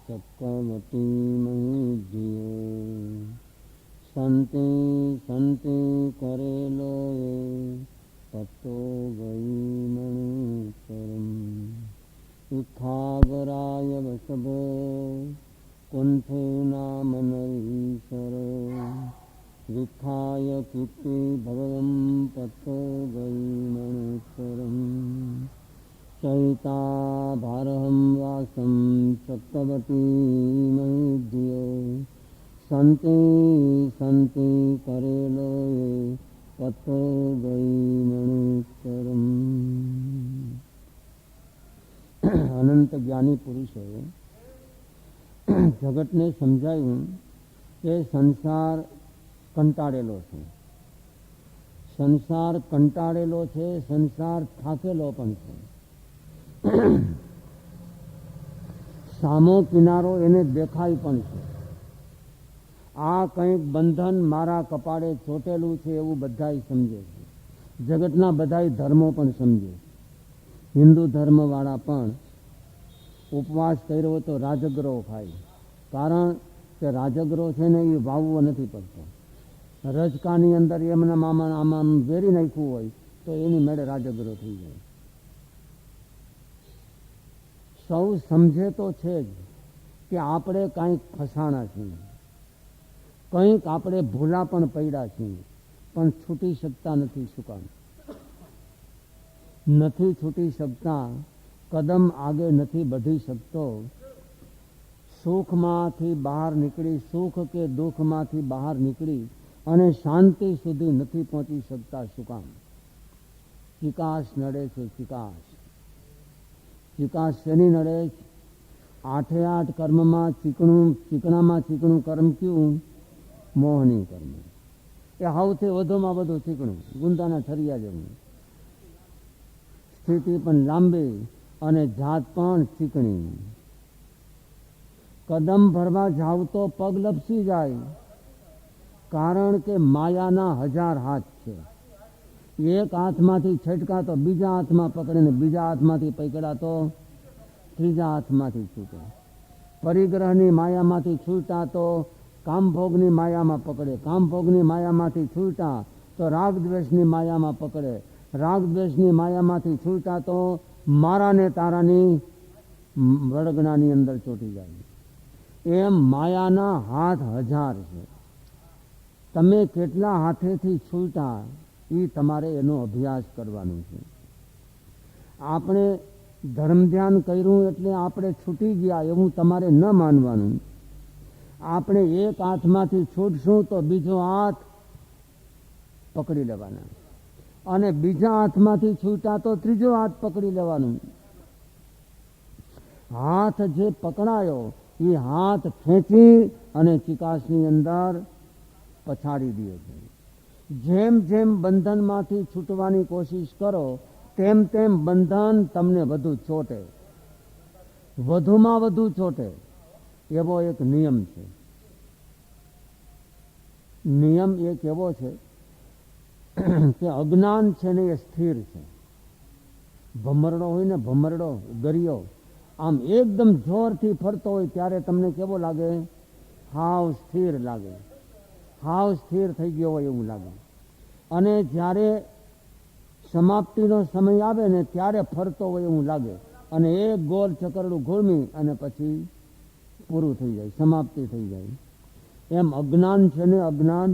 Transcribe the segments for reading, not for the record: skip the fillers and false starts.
ચક્રવતી મહીજીઓ સંતે સંતે કરેલો એ પતો ગઈ મણિકરમ ઇખાગરાય વસભો કુંઠે નામ નરીશ્વર વિખાય કીર્તિ ભગવમ પતો ગઈ મણિકરમ ચૈતા ભારહમ વાસમ ચક્રવતી મહીજીઓ સંતે સંતે કરેલો એ પતો ગઈ મણિકરમ. અનંત જ્ઞાની પુરુષોએ જગતને સમજાયું કે સંસાર કંટાળેલો છે, સંસાર કંટાળેલો છે, સંસાર થાકેલો પણ છે. સામો કિનારો એને દેખાય પણ છે. આ કંઈક બંધન મારા કપાળે ચોટેલું છે એવું બધાય સમજે છે. જગતના બધાય ધર્મો પણ સમજે. હિન્દુ ધર્મવાળા પણ ઉપવાસ કર્યો તો રાજગરો ખાય, કારણ કે રાજગરો છે ને એ વાવવો નથી પડતો. રજકાની અંદર એમના મામા આમાં વેરી નાખ્યું હોય તો એની મેળે રાજગરો થઈ જાય. સૌ સમજે તો છે જ કે આપણે કાંઈક ફસાણા છીએ, કંઈક આપણે ભૂલા પણ પડ્યા છીએ, પણ છૂટી શકતા નથી. શું કામ નથી છૂટી શકતા? કદમ આગે નથી વધી શકતો. સુખમાંથી બહાર નીકળી, સુખ કે દુઃખમાંથી બહાર નીકળી અને શાંતિ સુધી નથી પહોંચી શકતા. શું કામ? ચિકાસ નડે છે. ચિકાસ ચિકાસ શેની નડે? આઠે આઠ કર્મમાં ચીકણામાં ચીકણું કર્મ કયું? મોહની કર્મ. એ સૌથી વધુમાં વધુ ચીકણું, ગુંદાના ઠરિયા જેવું. સ્થિતિ પણ લાંબી અને જાત પણ ચીકણી. કદમ ભરવા જાવ તો પગ લપસી જાય, કારણ કે માયાના 1000 હાથ છે. એક હાથમાંથી છટકા તો બીજા હાથમાં પકડે ને બીજા હાથમાંથી પકડા તો ત્રીજા હાથમાંથી છૂટે. પરિગ્રહની માયામાંથી છૂટા તો કામભોગની માયામાં પકડે, કામભોગની માયામાંથી છૂટા તો રાગદ્વેષની માયામાં પકડે, રાગદ્વેષની માયામાંથી છૂટા તો મારા ને તારાની વળગણાની અંદર ચોટી જાય. એમ માયાના હાથ 1000 છે. તમે કેટલા હાથેથી છૂટા એ તમારે એનો અભ્યાસ કરવાનો છે. આપણે ધર્મ ધ્યાન કર્યું એટલે આપણે છૂટી ગયા એવું તમારે ન માનવાનું. આપણે એક હાથમાંથી છૂટશું તો બીજો હાથ પકડી લેવાના, અને બીજા હાથમાંથી છૂટા તો ત્રીજો હાથ પકડી લેવાનું. હાથ જે પકડાયો એ હાથ ખેંચી અને ચિકાસની અંદર પછાડી દે છે. જેમ જેમ બંધનમાંથી છૂટવાની કોશિશ કરો તેમ તેમ બંધન તમને વધુ ચોટે, વધુમાં વધુ ચોટે. એવો એક નિયમ છે. નિયમ એક એવો છે કે અજ્ઞાન છે ને એ સ્થિર છે. ભમરડો હોય ને, ભમરડો ગરિયો આમ એકદમ જોરથી ફરતો હોય ત્યારે તમને કેવો લાગે? હાવ સ્થિર લાગે, હાવ સ્થિર થઈ ગયો હોય એવું લાગે. અને જ્યારે સમાપ્તિનો સમય આવે ને ત્યારે ફરતો હોય એવું લાગે, અને એક ગોળ ચકરડું ઘૂમી અને પછી પૂરું થઈ જાય, સમાપ્તિ થઈ જાય. એમ અજ્ઞાન છે ને, અજ્ઞાન,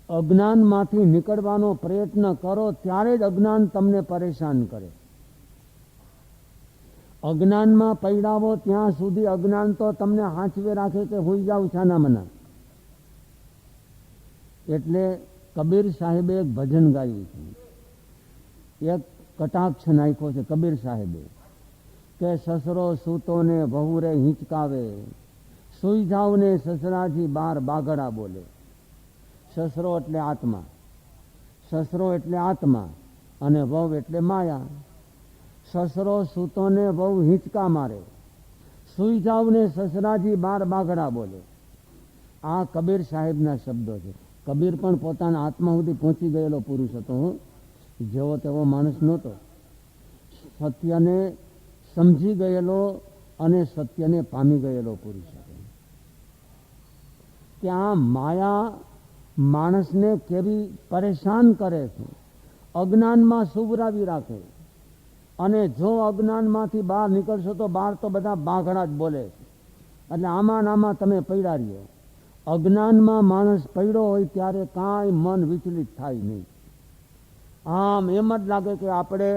અજ્ઞાનમાંથી નીકળવાનો પ્રયત્ન કરો ત્યારે જ અજ્ઞાન તમને પરેશાન કરે. અજ્ઞાનમાં પૈડાવો ત્યાં સુધી અજ્ઞાન તો તમને હાંચવે રાખે કે હોઈ જાવ છાના મના. એટલે કબીર સાહેબે એક ભજન ગાયું છે, એક કટાક્ષ નાખ્યો છે કબીર સાહેબે કે સસરો સૂતો ને વહુ રે હિંચકાવે, સુઈ જાવ ને સસરાજી બાર બાગડા બોલે. સસરો એટલે આત્મા, સસરો એટલે આત્મા અને વહુ એટલે માયા. સસરો સૂતો ને વહુ હિંચકા મારે, સુઈ જાવ ને સસરાજી બાર બાગડા બોલે. આ કબીર સાહેબના શબ્દો છે. કબીર પણ પોતાના આત્મા સુધી પહોંચી ગયેલો પુરુષ હતો, જેવો તેવો માણસ નહોતો. સત્યને સમજી ગયેલો અને સત્યને પામી ગયેલો પુરુષ હતો. કે આ માયા માણસને કેવી પરેશાન કરે છે, અજ્ઞાનમાં સુવરાવી રાખે. અને જો અજ્ઞાનમાંથી બહાર નીકળશો તો બહાર તો બધા બાંઘડા જ બોલે. એટલે આમાં આમાં તમે પડ્યા રહ્યો. અજ્ઞાનમાં માણસ પડ્યો હોય ત્યારે કાંઈ મન વિચલિત થાય નહીં. આમ એમ જ લાગે કે આપણે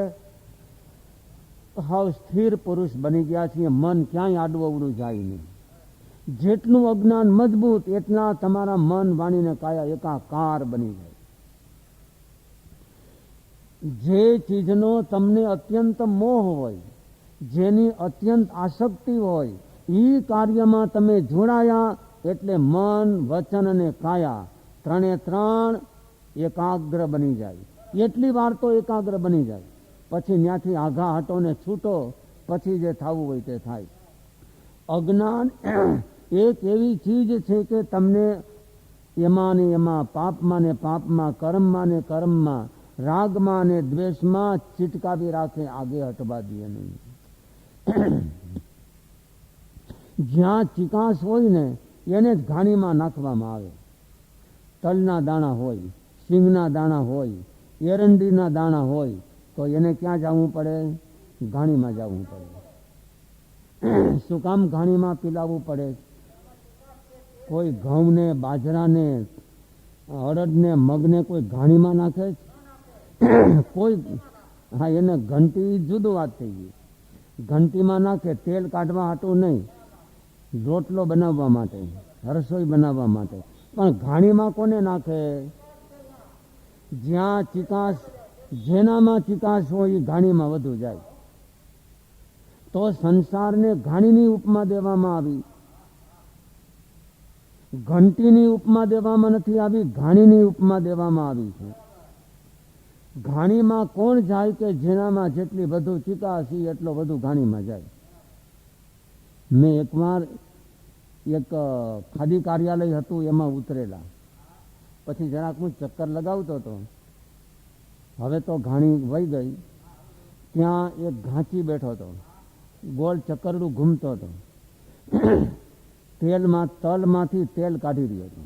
હાવ સ્થિર પુરુષ બની ગયા છીએ, મન ક્યાંય આડવવડું જાય નહીં. જેટલું અજ્ઞાન મજબૂત એટલા તમારા મન વાણીને કાયા એકાકાર બની જાય. જે ચીજનો તમને અત્યંત મોહ હોય, જેની અત્યંત આસક્તિ હોય, એ કાર્યમાં તમે જોડાયા એટલે મન, વચન અને કાયા ત્રણે ત્રણ એકાગ્ર બની જાય. એટલી વાર તો એકાગ્ર બની જાય, પછી ત્યાંથી આઘા હટો ને છૂટો, પછી જે થવું હોય તે થાય. અજ્ઞાન એક એવી ચીજ છે કે તમને એમાં ને એમાં, પાપમાં ને પાપમાં, કર્મમાં ને કર્મમાં, રાગમાં ને દ્વેષમાં ચીટકાવી રાખે, આગે હટવા દે નહીં. જ્યાં ચિકાસ હોય ને એને જ ઘાણીમાં નાખવામાં આવે. તલના દાણા હોય, સિંગના દાણા હોય, એરંડીના દાણા હોય તો એને ક્યાં જવું પડે? ઘાણીમાં જવું પડે. શું કામ ઘાણીમાં પીલાવવું પડે? કોઈ ઘઉંને, બાજરાને, અડદને, મગને કોઈ ઘાણીમાં નાખે? કોઈ હા, એને ઘંટી જુદું વાત થઈ ગઈ. ઘંટીમાં નાખે તેલ કાઢવા હાટું નહીં, રોટલો બનાવવા માટે, રસોઈ બનાવવા માટે. પણ ઘાણીમાં કોને નાખે? જ્યાં ચિકાસ, જેનામાં ચિકાસ હોય એ ઘાણીમાં વધુ જાય. તો સંસારને ઘાણીની ઉપમા દેવામાં આવી, ઘંટીની ઉપમા દેવામાં નથી આવી, ઘાણીની ઉપમા દેવામાં આવી છે. ઘાણીમાં કોણ જાય? કે જેનામાં જેટલી વધુ ચિકાસ એટલો વધુ ઘાણીમાં જાય. મેં એકવાર એક ખાદી કાર્યાલય હતું, એમાં ઉતરેલા. પછી જરાક હું ચક્કર લગાવતો હતો. હવે તો ઘાણી વહી ગઈ. ત્યાં એક ઘાંચી બેઠો હતો, ગોળ ચક્કરડું ઘૂમતો હતો. તેલમાં, તલમાંથી તેલ કાઢી રહ્યો હતો.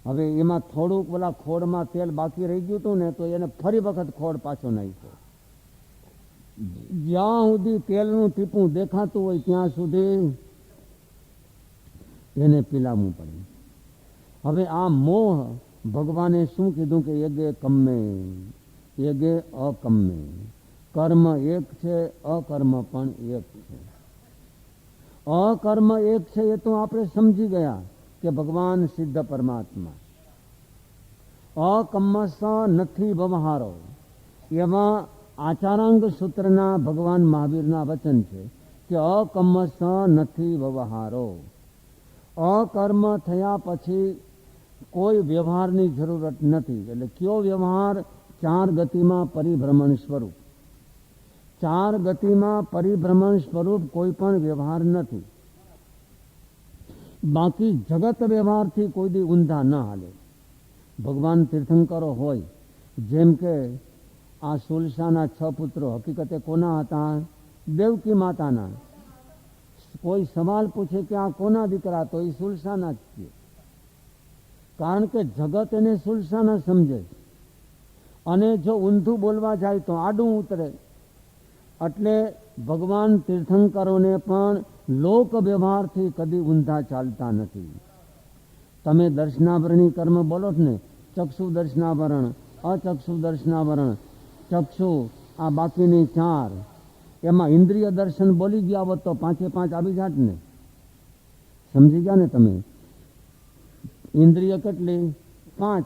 હવે એમાં થોડુંક પેલા ખોડમાં તેલ બાકી રહી ગયું હતું ને, તો એને ફરી વખત ખોડ પાછો નાખ્યો. જ્યાં સુધી તેલનું ટીપું દેખાતું હોય ત્યાં સુધી એને પીલાવવું પડે. હવે આ મોહ, ભગવાને શું કીધું કે એગે કમ્મે, એગે અકમ્મે. કર્મ એક છે, અકર્મ પણ એક છે. અકર્મ એક છે એ તો આપણે સમજી ગયા કે ભગવાન સિદ્ધ પરમાત્મા. અકમ્મસ નથી વ્યવહારો, એવા આચારાંગ સૂત્રના ભગવાન મહાવીરના વચન છે કે અકમ્મસ નથી વ્યવહારો. અકર્મ થયા પછી કોઈ વ્યવહારની જરૂરત નથી. એટલે કયો વ્યવહાર? ચાર ગતિમાં પરિભ્રમણ સ્વરૂપ. ચાર ગતિમાં પરિભ્રમણ સ્વરૂપ કોઈ પણ વ્યવહાર નથી. બાકી જગત વ્યવહારથી કોઈ દી ઊંધા ન હાલે. ભગવાન તીર્થંકરો હોય, જેમ કે આ સુલસાના 6 પુત્રો હકીકતે કોના હતા? દેવકી માતાના. કોઈ સવાલ પૂછે કે આ કોના દીકરા? તો એ સુલસાના જ છે. કારણ કે જગત એને સુલસાના સમજે, અને જો ઊંધું બોલવા જાય તો આડું ઉતરે. એટલે ભગવાન તીર્થંકરોને પણ લોક વ્યવહારથી કદી ઊંધા ચાલતા નથી. તમે દર્શનાવરણી કર્મ બોલો છો ને, ચક્ષુ દર્શનાવરણ, અચક્ષુ દર્શનાવરણ, ચક્ષુ આ બાકીની 4, એમાં ઇન્દ્રિય દર્શન બોલી ગયા હોત તો 5 આવી જાત ને. સમજી ગયા ને તમે? ઇન્દ્રિય કેટલી? 5.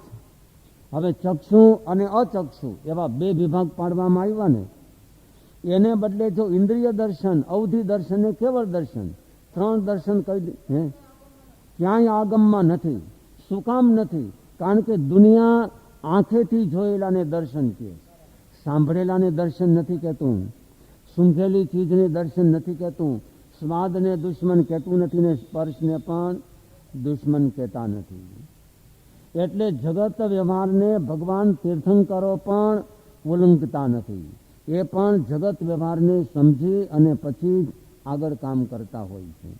હવે ચક્ષુ અને અચક્ષુ એવા 2 વિભાગ પાડવામાં આવ્યા ને. એને બદલે જો ઇન્દ્રિય દર્શન, અવધિ દર્શન ને કેવળ દર્શન, 3 દર્શન કહી હે, ક્યાંય આગમમાં નથી. શું કામ નથી? કારણ કે દુનિયા આંખેથી જોયેલાને દર્શન છે, સાંભળેલાને દર્શન નથી કહેતું, સૂંઘેલી ચીજને દર્શન નથી કહેતું, સ્વાદને દુશ્મન કહેતું નથી ને સ્પર્શને પણ દુશ્મન કહેતા નથી. એટલે જગત વ્યવહારને ભગવાન તીર્થંકરો પણ ઉલ્લંઘતા નથી. એ પણ જગત વ્યવહારને સમજી અને પછી આગળ કામ કરતા હોય છે.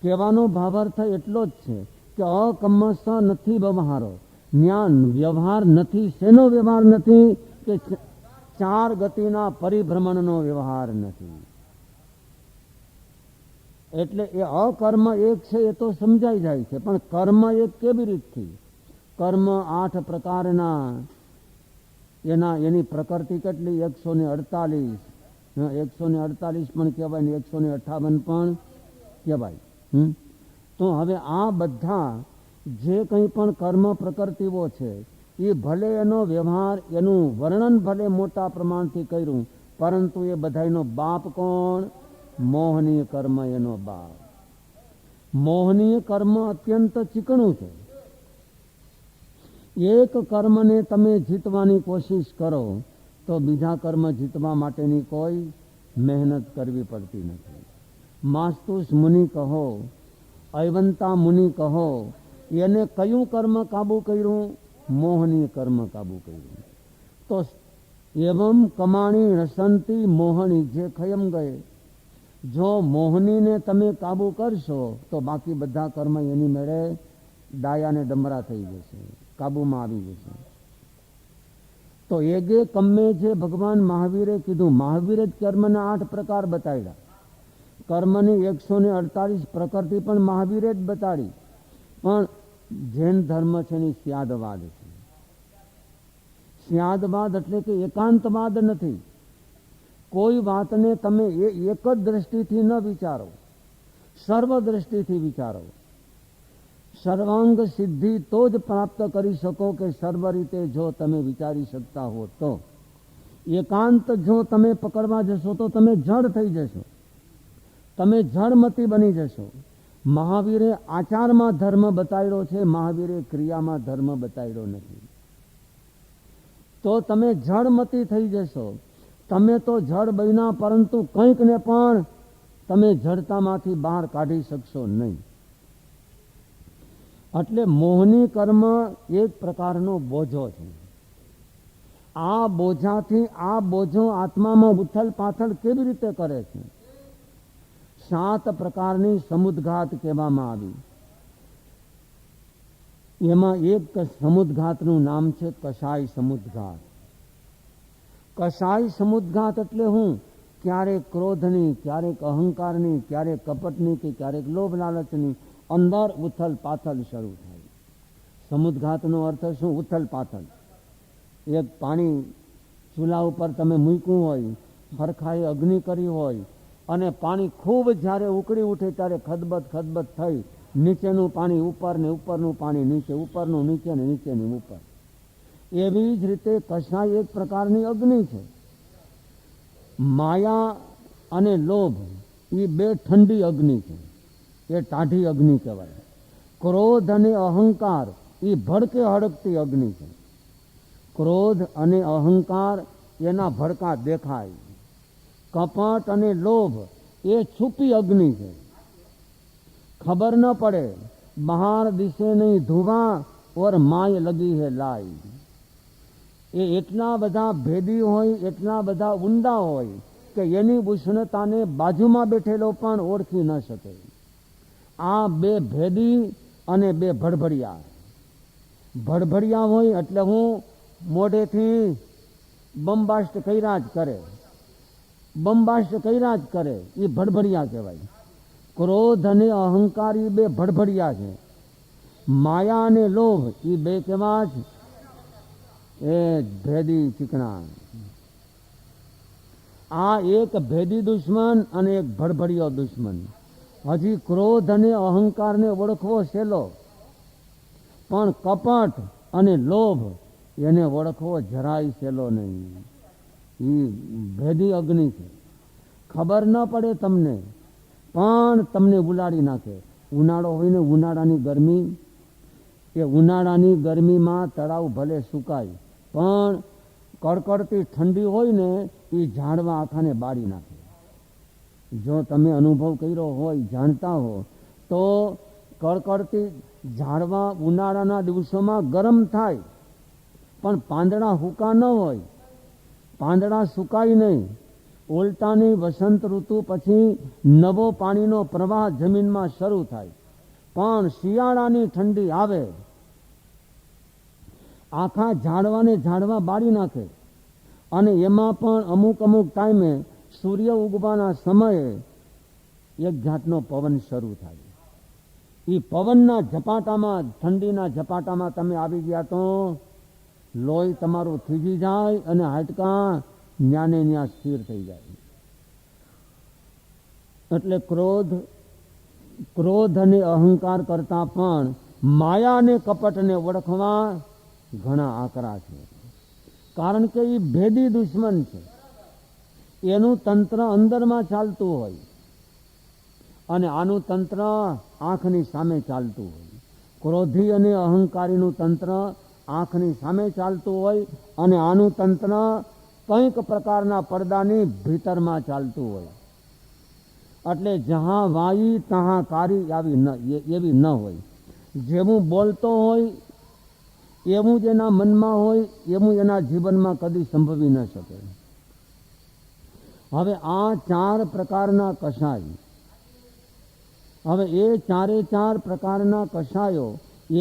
કહેવાનો ભાવાર્થ એટલો જ છે કે અકમ્મસ નથી વ્યવહારો, જ્ઞાન વ્યવહાર નથી. શેનો વ્યવહાર નથી? કે ચાર ગતિના પરિભ્રમણનો વ્યવહાર નથી. એટલે એ અકર્મ એક છે એ તો સમજાઈ જાય છે, પણ કર્મ એક કેવી રીતથી? કર્મ 8 પ્રકારના, એની પ્રકૃતિ કેટલી? 148. 148 પણ કહેવાય ને 158 પણ કહેવાય. તો હવે આ બધા જે કંઈ પણ કર્મ પ્રકૃતિઓ છે એ ભલે એનો વ્યવહાર, એનું વર્ણન ભલે મોટા પ્રમાણથી કર્યું, પરંતુ એ બધાનો બાપ કોણ? મોહનીય કર્મ એનો બાપ. મોહનીય કર્મ અત્યંત ચીકણું છે. એક કર્મને તમે જીતવાની કોશિશ કરો તો બીજા કર્મ જીતવા માટેની કોઈ મહેનત કરવી પડતી નથી. માસ્તુસ મુનિ કહો, અયવંતા મુનિ કહો, એને કયું કર્મ કાબુ કર્યું? મોહનીય કર્મ કાબુ કર્યું. તો એવમ કમાણી રસંતી મોહની જે ખયમ ગયે. જો મોહનીને તમે કાબુ કરશો તો બાકી બધા કર્મ એની મેળે ડાયાને ડમરા થઈ જશે, કાબુમાં આવી જશે. તો એગે કમ્મે જે ભગવાન મહાવીરે કીધું, મહાવીરે જ કર્મના 8 પ્રકાર બતાવ્યા. કર્મની 148 પ્રકૃતિ પણ મહાવીરે જ બતાડી. પણ જૈન ધર્મ છે ને સ્યાદવાદ છે. સ્યાદવાદ એટલે કે એકાંતવાદ નથી. કોઈ વાતને તમે એક જ દ્રષ્ટિથી ન વિચારો, સર્વ દ્રષ્ટિથી વિચારો. સર્વાંગ સિદ્ધિ તો જ પ્રાપ્ત કરી શકો કે સર્વ રીતે જો તમે વિચારી શકતા હો તો. એકાંત જો તમે પકડવા જશો તો તમે જડ થઈ જશો, તમે જડમતી બની જશો. મહાવીરે આચારમાં ધર્મ બતાવ્યો છે, મહાવીરે ક્રિયામાં ધર્મ બતાવ્યો નથી. તો તમે જડમતી થઈ જશો. તમે તો જડ બન્યા, પરંતુ કંઈક ને પણ તમે જડતામાંથી બહાર કાઢી શકશો નહીં. એટલે મોહની કર્મ એક પ્રકારનો બોજો છે. આ બોજાથી આ બોજો આત્મામાં ઉથલ પાથલ કેવી રીતે કરે છે? 7 પ્રકારની સમુદ્ઘાત કહેવામાં આવી. એમાં એક સમુદ્ઘાતનું નામ છે કષાય સમુદ્ઘાત. કષાય સમુદ્ઘાત એટલે હું? ક્યારેક ક્રોધની, ક્યારેક અહંકારની, ક્યારેક કપટની કે ક્યારેક લોભ લાલચની અંદર ઉથલ પાથલ શરૂ થાય. સમુદ્ઘાતનો અર્થ શું? ઉથલ પાથલ. એક પાણી ચૂલા ઉપર તમે મૂક્યું હોય, હરખાએ અગ્નિ કરી હોય, અને પાણી ખૂબ જ્યારે ઉકળી ઉઠે ત્યારે ખદબદ ખદબદ થઈ નીચેનું પાણી ઉપર ને ઉપરનું પાણી નીચે, ઉપરનું નીચે ને નીચેની ઉપર. એવી જ રીતે કષાય એક પ્રકારની અગ્નિ છે. માયા અને લોભ એ 2 ઠંડી અગ્નિ છે, એ ટાઢી અગ્નિ કહેવાય. ક્રોધ અને અહંકાર એ ભડકે હડકતી અગ્નિ છે. ક્રોધ અને અહંકાર એના ભડકા દેખાય. કપટ અને લોભ એ છુપી અગ્નિ છે, ખબર ન પડે. બહાર દિશે નહીં ધુઆં ઓર માય લગી હે લાઈ. એ એટલા બધા ભેદી હોય, એટલા બધા ઊંડા હોય કે એની ઉષ્ણતાને બાજુમાં બેઠેલો પણ ઓળખી ન શકે. આ 2 ભેદી અને 2 ભડભડિયા. ભડભડિયા હોય એટલે હું મોઢેથી બંબાસ્ટ કર્યા જ કરે, બંબાસ્ટ કર્યા જ કરે, એ ભડભડિયા કહેવાય. ક્રોધ અને અહંકાર એ 2 ભડભડિયા છે. માયા અને લોભ એ 2 કેવા છે? એ ભેદી ચીકણા. આ એક ભેદી દુશ્મન અને એક ભડભડિયો દુશ્મન. હજી ક્રોધ અને અહંકારને ઓળખવો સહેલો, પણ કપટ અને લોભ એને ઓળખવો જરાય સહેલો નહીં. એ ભેદી અગ્નિ છે. ખબર ન પડે તમને, પણ તમને ઉલાડી નાખે. ઉનાળો હોય ને, ઉનાળાની ગરમી, એ ઉનાળાની ગરમીમાં તળાવ ભલે સુકાય, પણ કડકડતી ઠંડી હોય ને એ ઝાડવા આખાને બાળી નાખે. જો તમે અનુભવ કર્યો હોય, જાણતા હો, તો કડકડતી ઝાડવા ઉનાળાના દિવસોમાં ગરમ થાય, પણ પાંદડા હુકા ન હોય, પાંદડા સુકાય નહીં, ઉલટાની વસંત ઋતુ પછી નવો પાણીનો પ્રવાહ જમીનમાં શરૂ થાય, પણ શિયાળાની ઠંડી આવે, આખા ઝાડવાને ઝાડવા બાળી નાખે, અને એમાં પણ અમુક અમુક ટાઈમે સૂર્ય ઉગવાના સમયે એક જાતનો પવન શરૂ થાય. એ પવનના ઝપાટામાં, ઠંડીના ઝપાટામાં તમે આવી ગયા તો લોહી તમારું થીજી જાય અને હાડકાં ન્યાને ન્યા સ્થિર થઈ જાય. એટલે ક્રોધ અને અહંકાર કરતા પણ માયા અને કપટને ઓળખવા ઘણા આકરા છે. કારણ કે એ ભેદી દુશ્મન છે. એનું તંત્ર અંદરમાં ચાલતું હોય અને આનું તંત્ર આંખની સામે ચાલતું હોય. ક્રોધી અને અહંકારીનું તંત્ર આંખની સામે ચાલતું હોય અને આનું તંત્ર કંઈક પ્રકારના પડદાની ભીતરમાં ચાલતું હોય. એટલે જહાં વાઈ તહાં કારી એવી ન હોય. જેવું બોલતો હોય એવું જ એના મનમાં હોય, એવું એના જીવનમાં કદી સંભવી ન શકે. હવે આ 4 પ્રકારના કષાય, હવે એ 4 પ્રકારના કષાયો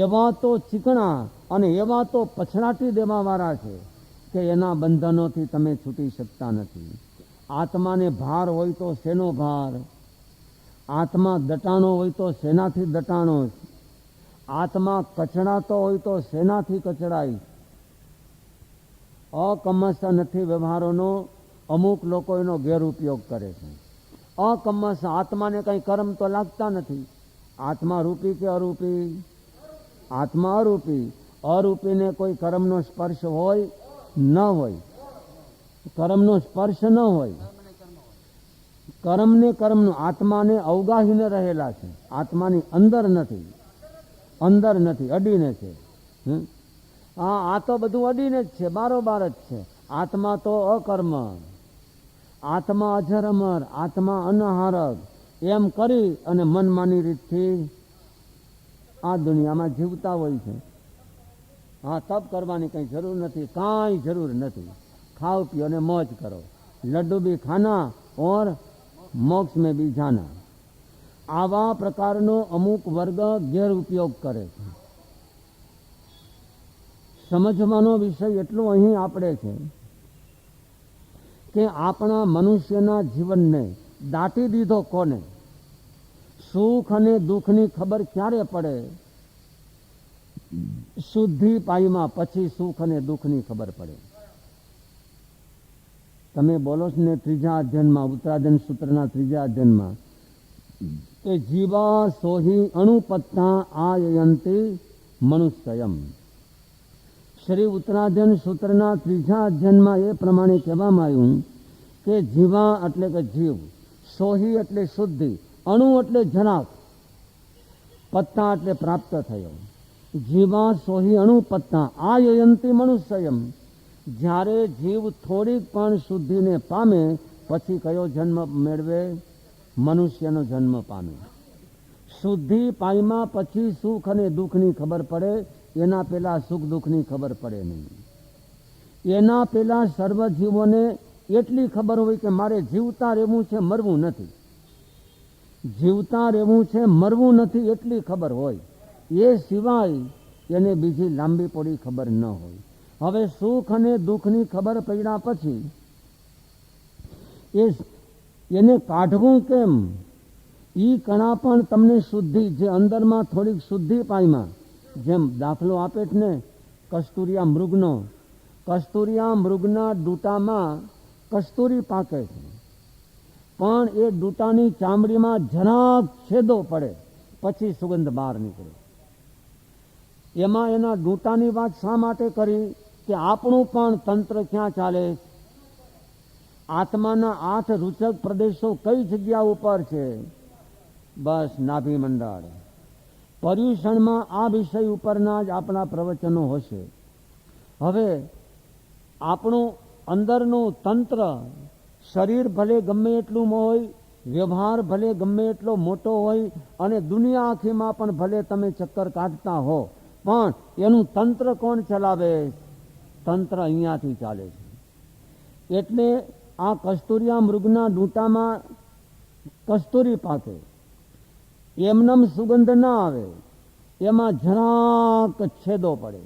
એવા તો ચીકણા અને એવા તો પછડાટી દેવાવાળા છે કે એના બંધનોથી તમે છૂટી શકતા નથી. આત્માને ભાર હોય તો શેનો ભાર? આત્મા દટાણો હોય તો શેનાથી દટાણો? આત્મા કચડાતો હોય તો શેનાથી કચડાય? અકમસ નથી વ્યવહારોનો અમુક લોકો એનો ગેરઉપયોગ કરે છે. અકમસ આત્માને કંઈ કર્મ તો લાગતા નથી. આત્મા રૂપી કે અરૂપી? આત્મા અરૂપી. અરૂપીને કોઈ કર્મનો સ્પર્શ હોય? ન હોય. કર્મનો સ્પર્શ ન હોય. કર્મને કર્મનું આત્માને અવગાહીને રહેલા છે. આત્માની અંદર નથી, અંદર નથી, અડીને છે. આ તો બધું અડીને જ છે, બારોબાર જ છે. આત્મા તો અકર્મ, આત્મા અજર અમર, આત્મા અનહારક, એમ કરી અને મનમાની રીતથી આ દુનિયામાં જીવતા હોય છે. હા, તપ કરવાની કંઈ જરૂર નથી, કાંઈ જરૂર નથી. ખાઓ પીઓ ને મોજ કરો. લડ્ડુ બી ખાના ઓર મોક્ષ મેં બી જાના. આવા પ્રકારનો અમુક વર્ગ ગેરઉપયોગ કરે છે. સમજવાનો વિષય એટલો અહીં આપણે છે કે આપણા મનુષ્યના જીવનને દાટી દીધો કોને? સુખ અને દુઃખની ખબર ક્યારે પડે? શુદ્ધિ પાઈમાં પછી સુખ અને દુઃખની ખબર પડે. તમે બોલો છો ને 3જા અધ્યયનમાં, ઉત્તરાધન સૂત્રના 3જા અધ્યયનમાં કે જીવા સોહી અણુપત્તા આયંતી મનુષ્યમ. શ્રી ઉત્તરાધન સૂત્રના 3જા અધ્યયનમાં એ પ્રમાણે કહેવામાં આવ્યું કે જીવા એટલે કે જીવ, સોહી એટલે શુદ્ધિ, અણુ એટલે જરાક, પત્તા એટલે પ્રાપ્ત થયો. જીવા સોહી અણુપત્તા આયંતી મનુષ્યમ. જ્યારે જીવ થોડીક પણ શુદ્ધિને પામે પછી કયો જન્મ મેળવે? મનુષ્યનો જન્મ પામે. શુદ્ધિ પામ્યા પછી સુખ અને દુઃખની ખબર પડે. એના પહેલા સુખ દુઃખની ખબર પડે નહીં. એના પહેલા સર્વ જીવોને એટલી ખબર હોય કે મારે જીવતા રહેવું છે, મરવું નથી. જીવતા રહેવું છે, મરવું નથી, એટલી ખબર હોય. એ સિવાય એને બીજી લાંબી પોડી ખબર ન હોય. હવે સુખ અને દુઃખની ખબર પડ્યા પછી એને કાઢવું કેમ? ઈ કણા પણ તમને શુદ્ધિ, જે અંદરમાં થોડીક શુદ્ધિ પામ્યા, જેમ દાખલો આપે છે ને કસ્તુરિયા મૃગનો. કસ્તુરિયા મૃગના ડૂટામાં કસ્તુરી પાકે છે, પણ એ ડૂટાની ચામડીમાં જરાક છેદો પડે પછી સુગંધ બહાર નીકળે. એમાં એના ડૂટાની વાત શા માટે કરી? કે આપણું પણ તંત્ર ક્યાં ચાલે? આત્માના 8 રૂચક પ્રદેશો કઈ જગ્યા ઉપર છે? બસ નાભી મંડળ. પર્યુષણમાં આ વિષય ઉપરના જ આપણા પ્રવચનો હશે. હવે આપણું અંદરનું તંત્ર, શરીર ભલે ગમે એટલું હોય, વ્યવહાર ભલે ગમે એટલો મોટો હોય અને દુનિયા આખીમાં પણ ભલે તમે ચક્કર કાઢતા હો, પણ એનું તંત્ર કોણ ચલાવે? તંત્ર અહીંયાથી ચાલે છે. એટલે આ કસ્તુરિયા મૃગના ડૂંટામાં કસ્તુરી પાકે, એમનેમ સુગંધ ના આવે, એમાં જરાક છેદો પડે,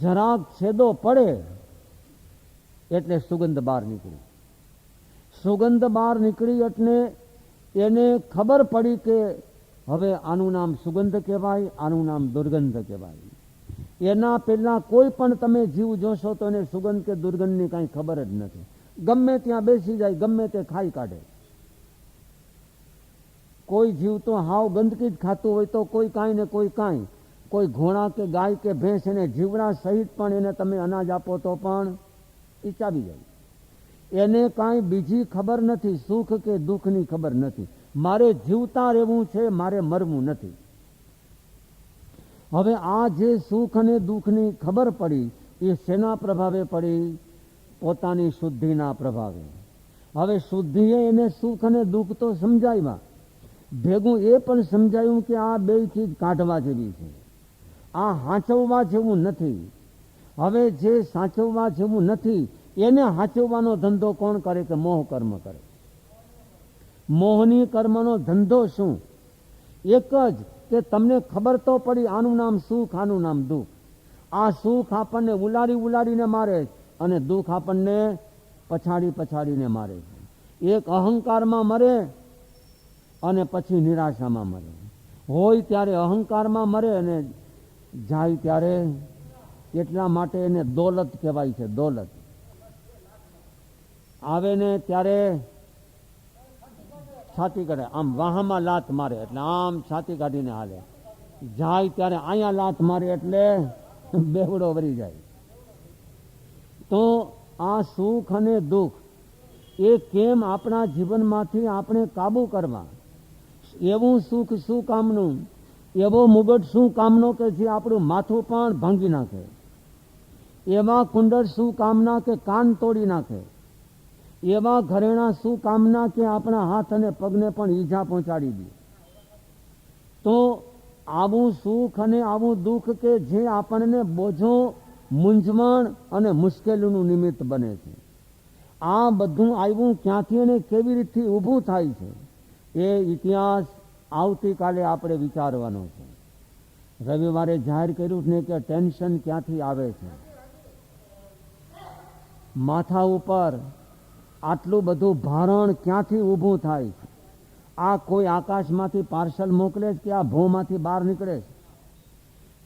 જરાક છેદો પડે એટલે સુગંધ બહાર નીકળી. સુગંધ બહાર નીકળી એટલે એને ખબર પડી કે હવે આનું નામ સુગંધ કહેવાય, આનું નામ દુર્ગંધ કહેવાય. એના પહેલા કોઈ પણ તમે જીવ જોશો તો એને સુગંધ કે દુર્ગંધની કાંઈ ખબર જ નથી. ગમે ત્યાં બેસી જાય, ગમે તે ખાઈ કાઢે. કોઈ જીવ તો હાવ ગંદકી જ ખાતું હોય તો કોઈ કાંઈ ને કોઈ કાંઈ, કોઈ ઘોડા કે ગાય કે ભેંસ એને જીવડા સહિત પણ એને તમે અનાજ આપો તો પણ એ ચાવી જાય. એને કાંઈ બીજી ખબર નથી, સુખ કે દુઃખની ખબર નથી. મારે જીવતા રહેવું છે, મારે મરવું નથી. હવે આ જે સુખ અને દુઃખની ખબર પડી એ શેના પ્રભાવે પડી? પોતાની શુદ્ધિના પ્રભાવે. હવે શુદ્ધિએ એને સુખ અને દુઃખ તો સમજાવ્યા, ભેગું એ પણ સમજાયું કે આ બે ચીજ કાઢવા જેવી છે, આ હાંચવવા જેવું નથી. હવે જે સાચવવા જેવું નથી એને હાંચવવાનો ધંધો કોણ કરે? કે મોહ કર્મ કરે. મોહની કર્મનો ધંધો શું? એક જ કે તમને ખબર તો પડી આનું નામ સુખ, આનું નામ દુઃખ. આ સુખ આપણને ઉલાડી ઉલાડીને મારે અને દુઃખ આપણને પછાડી પછાડીને મારે છે. એક અહંકારમાં મરે અને પછી નિરાશામાં મરે. હોય ત્યારે અહંકારમાં મરે અને જાય ત્યારે, એટલા માટે એને દોલત કહેવાય છે. દોલત આવે ને ત્યારે છાતી કાઢે, આમ વાહમાં લાત મારે એટલે આમ છાતી કાઢીને હાલે. જાય ત્યારે અહીંયા લાત મારે એટલે બેવડો વરી જાય. તો આ સુખ અને દુઃખ એ કેમ આપણા જીવનમાંથી આપણે કાબુ કરવા? એવું સુખ શું કામનું, એવો મુગટ શું કામનો કે જે આપણું માથું પણ ભાંગી નાખે, એવા કુંડળ શું કામના કે કાન તોડી નાખે, એવા ઘરેણા શું કામના કે આપણા હાથ અને પગને પણ ઈજા પહોંચાડી દે. તો આવું સુખ અને આવું દુઃખ કે જે આપણને બોજો, મૂંઝવણ અને મુશ્કેલીનું નિમિત્ત બને છે, આ બધું આવ્યું ક્યાંથી અને કેવી રીતથી ઊભું થાય છે એ ઇતિહાસ આવતીકાલે આપણે વિચારવાનો છે. રવિવારે જાહેર કર્યું ને કે ટેન્શન ક્યાંથી આવે છે. માથા ઉપર આટલું બધું ભારણ ક્યાંથી ઊભું થાય છે? આ કોઈ આકાશમાંથી પાર્સલ મોકલે છે કે આ ભોમાંથી બહાર નીકળે છે?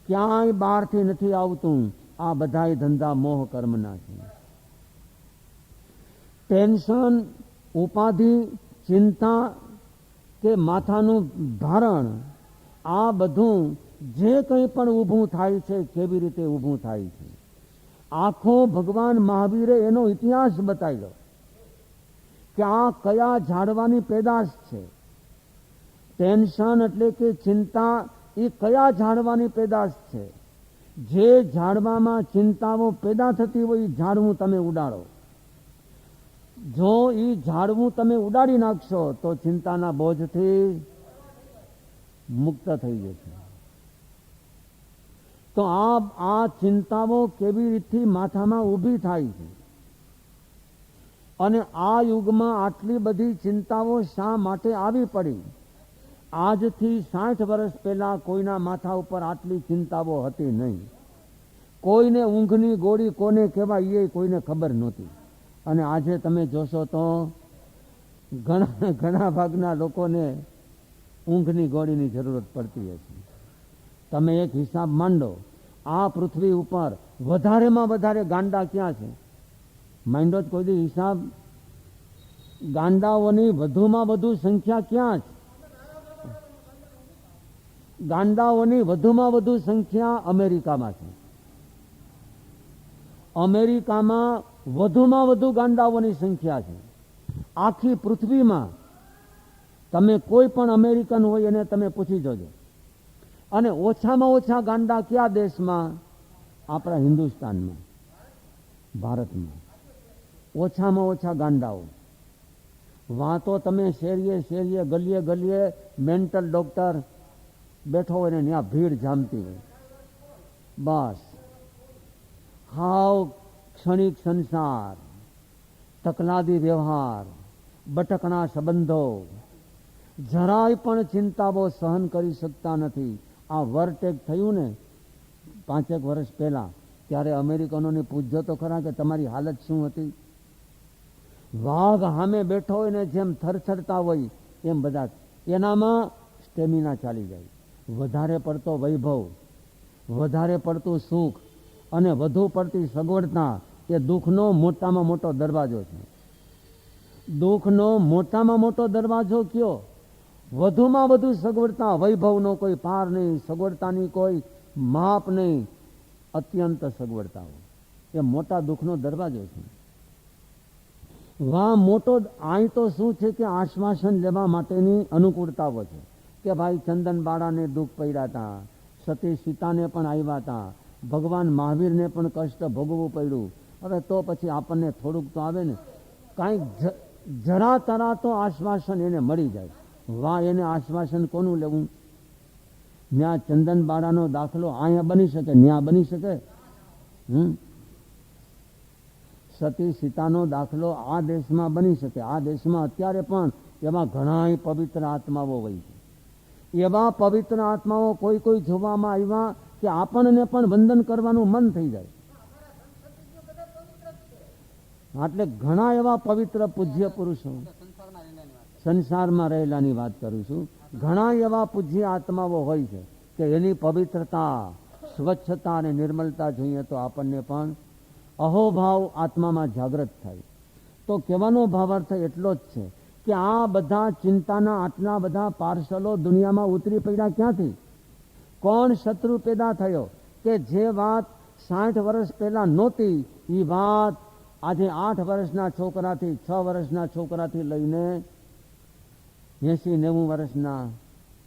ક્યાંય બહારથી નથી આવતું. આ બધાય ધંધા મોહ કર્મના છે. ટેન્શન, ઉપાધિ, ચિંતા કે માથાનું ભારણ, આ બધું જે કંઈ પણ ઊભું થાય છે કેવી રીતે ઊભું થાય છે? આખો ભગવાન મહાવીરે એનો ઇતિહાસ બતાવ્યો કે આ કયા ઝાડવાની પેદાશ છે. ટેન્શન એટલે કે ચિંતા એ કયા ઝાડવાની પેદાશ છે? જે ઝાડવામાં ચિંતાઓ પેદા થતી હોય એ ઝાડવું તમે ઉડાડો. જો એ ઝાડવું તમે ઉડાડી નાખશો તો ચિંતાના બોજથી મુક્ત થઈ જશે. તો આ ચિંતાઓ કેવી રીતથી માથામાં ઊભી થાય છે અને આ યુગમાં આટલી બધી ચિંતાઓ શા માટે આવી પડી? આજથી 60 વર્ષ પહેલા કોઈના માથા ઉપર આટલી ચિંતાઓ હતી નહીં. કોઈને ઊંઘની ગોળી કોને કહેવાય એ કોઈને ખબર નહોતી. અને આજે તમે જોશો તો ઘણા ભાગના લોકોને ઊંઘની ગોળીની જરૂરત પડતી હશે. તમે એક હિસાબ માંડો, આ પૃથ્વી ઉપર વધારેમાં વધારે ગાંડા ક્યાં છે? માંડો જ કોઈ દી હિસાબ? ગાંડાઓની વધુમાં વધુ સંખ્યા ક્યાં છે? ગાંડાઓની વધુમાં વધુ સંખ્યા અમેરિકામાં છે. અમેરિકામાં વધુમાં વધુ ગાંડાઓની સંખ્યા છે. આખી પૃથ્વીમાં તમે કોઈ પણ અમેરિકન હોય એને તમે પૂછી જોજો. અને ઓછામાં ઓછા ગાંડા કયા દેશમાં? આપણા હિન્દુસ્તાનમાં, ભારતમાં ઓછામાં ઓછા ગાંડાઓ. વાતો તમે શેરીએ શેરીએ, ગલીએ ગલીએ મેન્ટલ ડોક્ટર બેઠો હોય ને ત્યાં ભીડ જામતી હોય. બસ હાવ ક્ષણિક સંસાર, તકલાદી વ્યવહાર, બટકણા સંબંધો, જરાય પણ ચિંતાઓ સહન કરી શકતા નથી. આ વરટેક થયું ને 5 વર્ષ પહેલા, ત્યારે અમેરિકનોને પૂછજો તો ખરા કે તમારી હાલત શું હતી. વાઘ સામે બેઠો હોય ને જેમ થરથરતા હોય એમ બધા, એનામાં સ્ટેમિના ચાલી જાય. વધારે પડતો વૈભવ, વધારે પડતું સુખ અને વધુ પડતી સગવડતા એ દુઃખનો મોટામાં મોટો દરવાજો છે. દુઃખનો મોટામાં મોટો દરવાજો કયો? વધુમાં વધુ સગવડતા, વૈભવનો કોઈ પાર નહીં, સગવડતાની કોઈ માપ નહીં, અત્યંત સગવડતાઓ એ મોટા દુઃખનો દરવાજો છે. વાહ મોટો અહીં તો શું છે કે આશ્વાસન લેવા માટેની અનુકૂળતાઓ છે કે ભાઈ ચંદન બાળાને દુઃખ પડ્યા હતા, સતી સીતાને પણ આવ્યા હતા, ભગવાન મહાવીરને પણ કષ્ટ ભોગવવું પડ્યું. હવે તો પછી આપણને થોડુંક તો આવે ને, કાંઈક જરા તરા તો આશ્વાસન એને મળી જાય. વાહ એને આશ્વાસન કોનું લેવું? ન્યા ચંદન બાળાનો દાખલો અહીંયા બની શકે, ન્યા બની શકે? સતી સીતાનો દાખલો આ દેશમાં બની શકે. આ દેશમાં અત્યારે પણ એવા ઘણા પવિત્ર આત્માઓ હોય છે. એવા પવિત્ર આત્માઓ કોઈ કોઈ જોવામાં આવ્યા કે આપણને પણ વંદન કરવાનું મન થઈ જાય. એટલે ઘણા એવા પવિત્ર પૂજ્ય પુરુષો, સંસારમાં રહેલાની વાત કરું છું, ઘણા એવા પૂજ્ય આત્માઓ હોય છે કે એની પવિત્રતા, સ્વચ્છતા અને નિર્મલતા જોઈએ તો આપણને પણ અહોભાવ આત્મામાં જાગૃત થાય. તો કહેવાનો ભાવાર્થ એટલો જ છે કે આ બધા ચિંતાના આટલા બધા પાર્સલો દુનિયામાં ઉતરી પડ્યા ક્યાંથી? કોણ શત્રુ પેદા થયો કે જે વાત 60 વર્ષ પહેલા નહોતી એ વાત આજે 8 વર્ષના છોકરાથી, 6 વર્ષના છોકરાથી લઈને 80-90 વર્ષના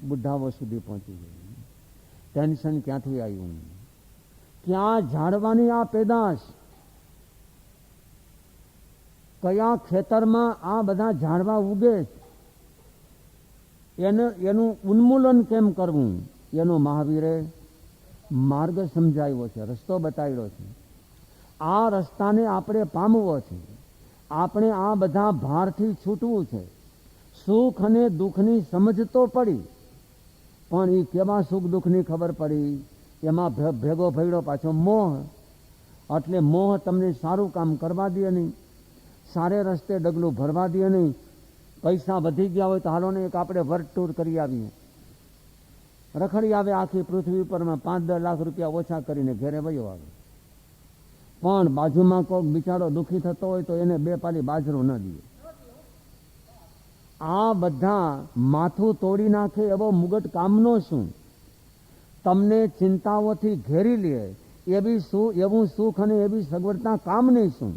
બુઢાઓ સુધી પહોંચી ગઈ. ટેન્શન ક્યાંથી આવ્યું? ક્યાં ઝાડવાની આ પેદાશ? કયા ખેતરમાં આ બધા ઝાડવા ઉગે? એનું ઉન્મૂલન કેમ કરવું? એનો મહાવીરે માર્ગ સમજાવ્યો છે, રસ્તો બતાવ્યો છે. આ રસ્તાને આપણે પામવો છે. આપણે આ બધા ભારથી છૂટવું છે. સુખ અને દુઃખની સમજ તો પડી, પણ એ કેવા સુખ દુઃખની ખબર પડી? એમાં ભેગો ભેગો પાછો મોહ. એટલે મોહ તમને સારું કામ કરવા દે નહીં, સારે રસ્તે ડગલું ભરવા દે નહીં. પૈસા વધી ગયા હોય તો હાલો ને એક આપણે વર્લ્ડ ટૂર કરી આવીએ, રખડી આવે આખી પૃથ્વી ઉપરમાં 5-10 લાખ રૂપિયા ઓછા કરીને ઘેરે વયો આવે. પણ બાજુમાં કોઈક બિચારો દુઃખી થતો હોય તો એને 2 પાલી બાજરો ન દે. આ બધા માથું તોડી નાખે એવો મુગટ કામનો શું? તમને ચિંતાઓથી ઘેરી લે એવું સુખ અને એવી સગવડતા કામ નહીં શું?